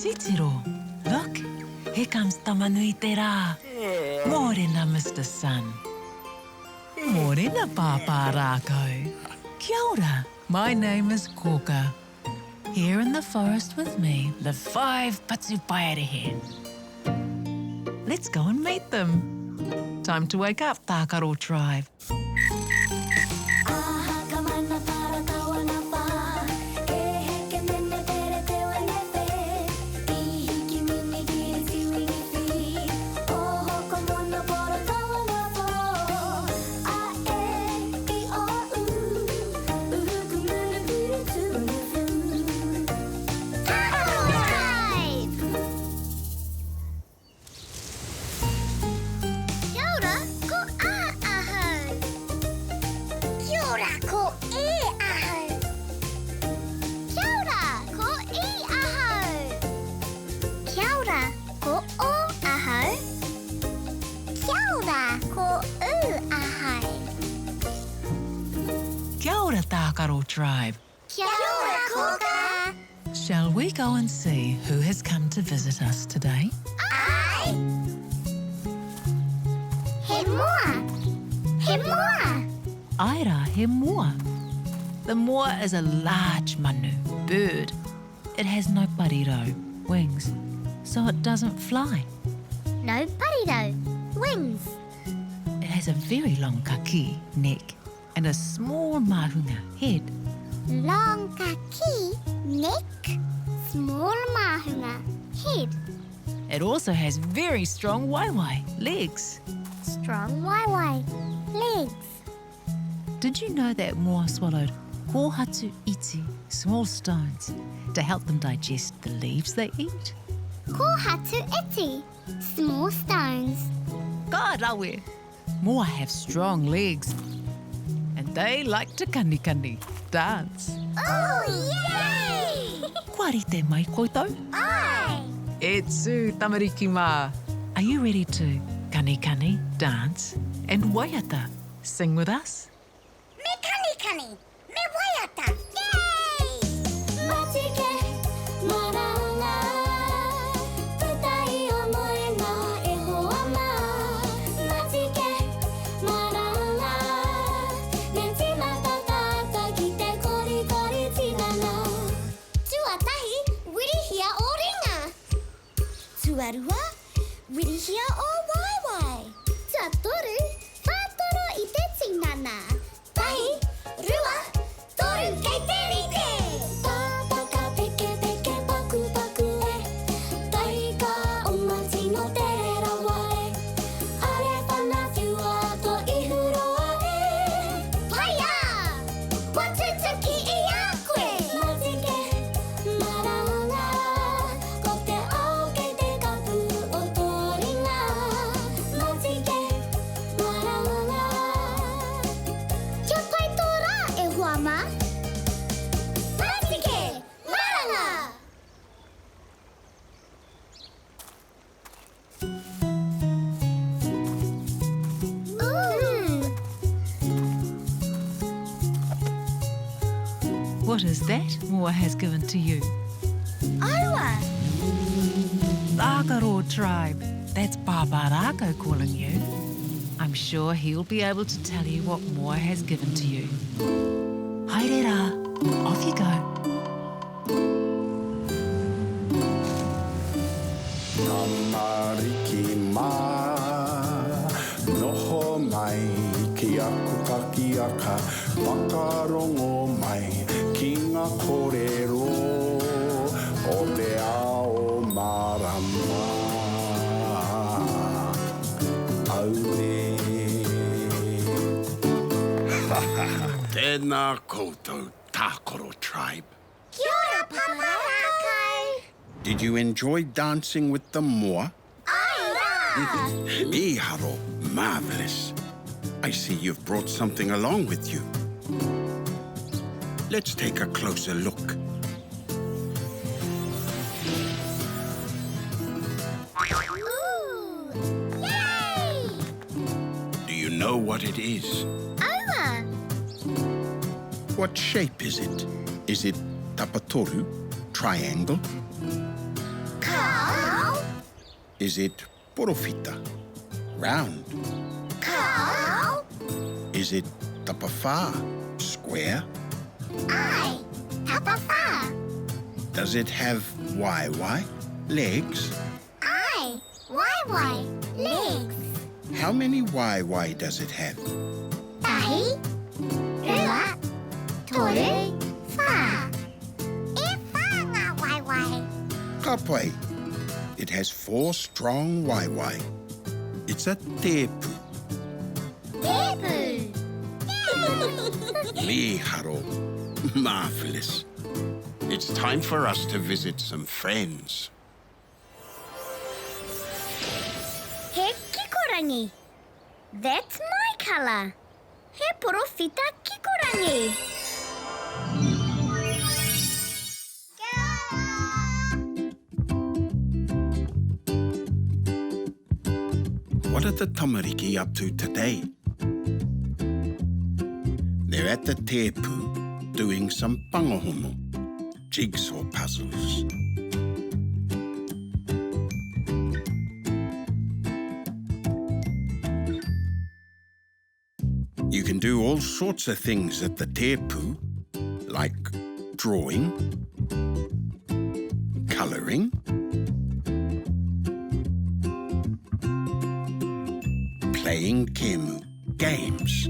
Titiro, look, here comes Tamanui te rā. Mōrena, Mr. Sun. Mōrena, Pāpā Rākau. Kia ora, my name is Kōkā. Here in the forest with me live 5 Patupaiarehe. Let's go and meet them. Time to wake up, Tākaro Tribe. Kia ora, Tākaro Tribe. Kia ora, Kōkā. Shall we go and see who has come to visit us today? Ai! He moa! He moa! Aira, he moa. The moa is a large manu, bird. It has no pariro, wings, so it doesn't fly. No pariro, wings. It has a very long kaki, neck, and a small mahunga, head. Long kaki, neck, small mahunga, head. It also has very strong waiwai, legs. Strong waiwai, legs. Did you know that moa swallowed kohatu iti, small stones, to help them digest the leaves they eat? Kohatu iti, small stones. Ka rawe! Moa have strong legs, and they like to kanikani, dance. Oh, yay! Kuarite mai koutou? Ai! E tū tamariki mā. Are you ready to kanikani, dance, and waiata? Sing with us? Me kanikani, me waiata. Yay! Matike, maranga, tutai o moena e hoa mā. Matike, maranga, ne tīmata tata ki te kori kori tinana. Tuatahi, wirihia o ringa. Tuarua, wirihia o waiwai. Tuatoru, whātoro i te tinana. Tahi, rua, toru kei te rite. Tāpaka peke peke paku paku e. Tahi ka oma tino te rawa e. Are whana whiua to ihuroa e. Paia! Watutuki i a koe. Matike, maranga. Ko te ao kei te kapu o tō ringa. Matike, maranga. Kia pai tō rā e hua mā? Matike, maranga! What is that moa has given to you? Aua! Tākaro Tribe. That's Pāpā Rākau calling you. I'm sure he'll be able to tell you what moa has given to you. Haere rā, off you go. Tamariki mā, noho mai, ki aku kakiaka, whakarongo mai, ki ngā kōrero, o te ao marama. Aure. Tēnā koutou, Tākaro Tribe. Kia ora, Pāpā Rākau! Did you enjoy dancing with the moa? Aira! Miharo, marvelous. I see you've brought something along with you. Let's take a closer look. Ooh! Yay! Do you know what it is? Aua! What shape is it? Is it tapatoru, triangle? Cow. Is it porofita? Round. Cow. Is it tapawhā? Square. Ai. Tapawhā. Does it have waiwai? Legs. Ai. Waiwai. Legs. How many waiwai does it have? Tahi. Rua. Toru. Whā. E whā ngā waiwai. Ka pai. It has 4 strong waiwai. It's a tēpu. Tēpu. Miharo. Marvelous. It's time for us to visit some friends. He kikorangi. That's my colour. He porofita kikorangi. What are the tamariki up to today? They're at the Tēpu doing some pangohono, jigsaw puzzles. You can do all sorts of things at the Tēpu, like drawing, colouring, playing kemu games.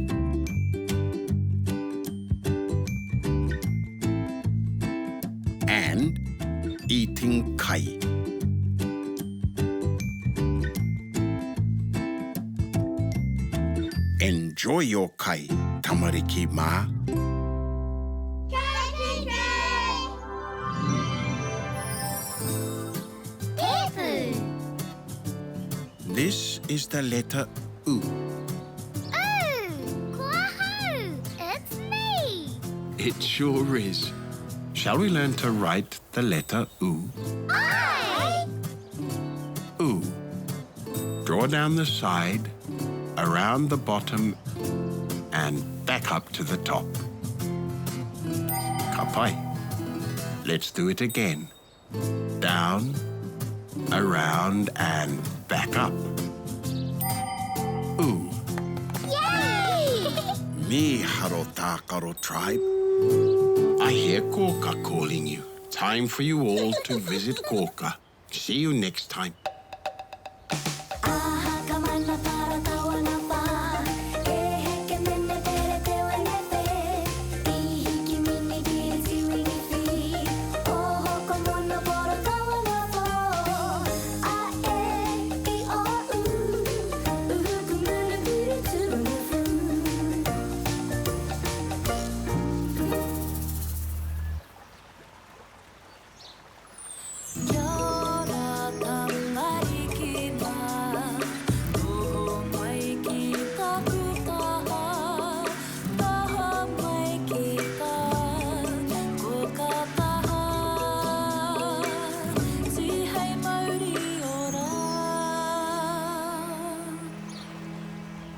And eating kai. Enjoy your kai, tamariki mā. Tēpu. This is the letter U. Oh, kuahu. It's me. It sure is. Shall we learn to write the letter U? I. U. Draw down the side, around the bottom, and back up to the top. Ka pai. Let's do it again. Down, around, and back up. U. Yay! Miharo Tākaro Tribe. I hear Kōkā calling you. Time for you all to visit Kōkā. See you next time.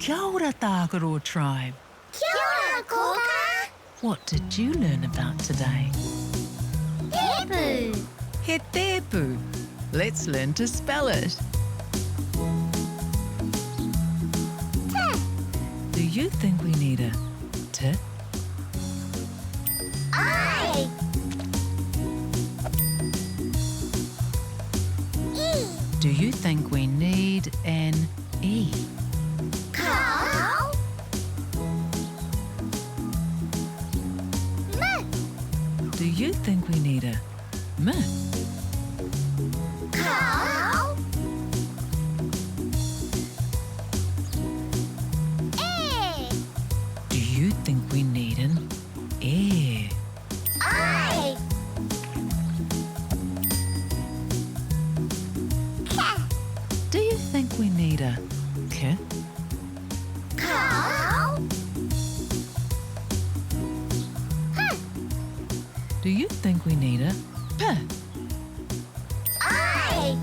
Kia ora, Tākaro Tribe. Kia ora, Kōkā. What did you learn about today? Tēpu. He tēpu. Let's learn to spell it. Do you think we need a T? I. E. Do you think we need an E? Cow. M. Do you think we need a M? Cow. E. Do you think we need an E? I. K. Do you think we need a K? Cow. H. Do you think we need a P? I.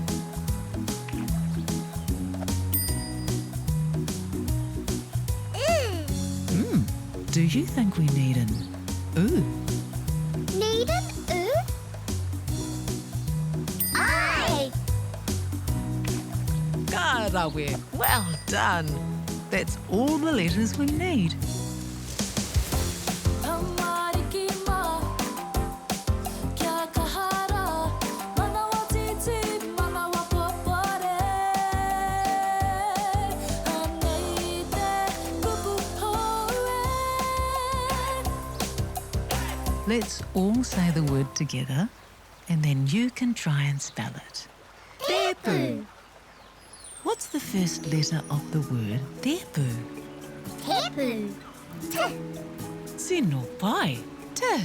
Do you think we need an Oo? Need an oo? I. Rawe, well done. That's all the letters we need. Let's all say the word together, and then you can try and spell it. Tēpu. What's the first letter of the word Tēpu? Tēpu. T. Sino pai, te.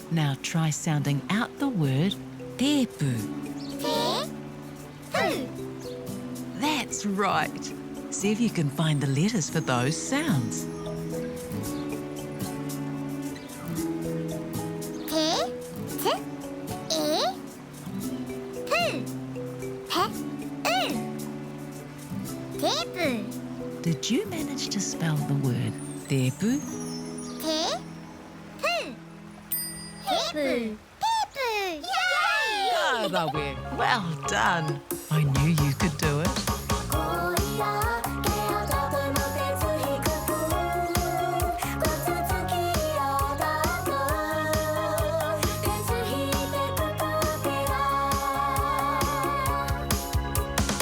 Now try sounding out the word Tēpu. Tēpu. That's right. See if you can find the letters for those sounds. Did you manage to spell the word Tēpu? Tēpu. Tēpu. Tēpu. Yay! Rawe, well done. I knew you could do it.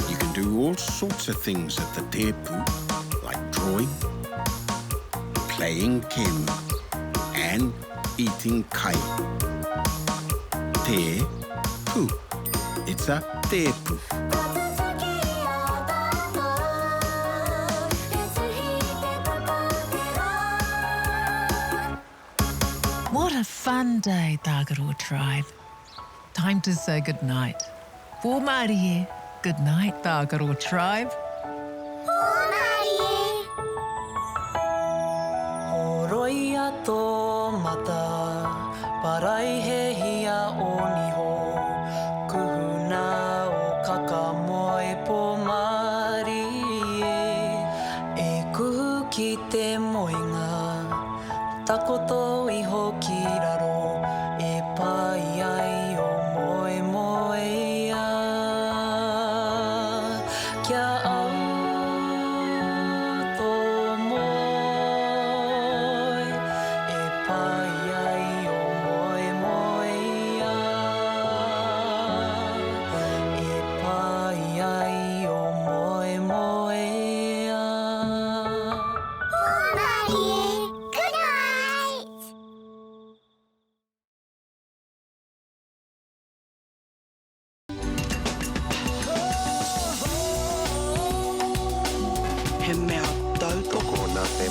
You can do all sorts of things at the Tēpu, like drawing, playing kemu, and eating kai. Tēpu. It's a Tēpu. What a fun day, Tākaro Tribe. Time to say goodnight. For Māori, good night, Tākaro Tribe. Horoia tō mata, parai he hia o niho, kuhuna o kakamoe po Māori e kuhu ki te moenga, takoto iho ki raro, e pai ai o moe moe ia. Kia au tō moe, e pai ai o moe moe ia. E pai ai o moe moe ia. Good night. He mea tautoko nā te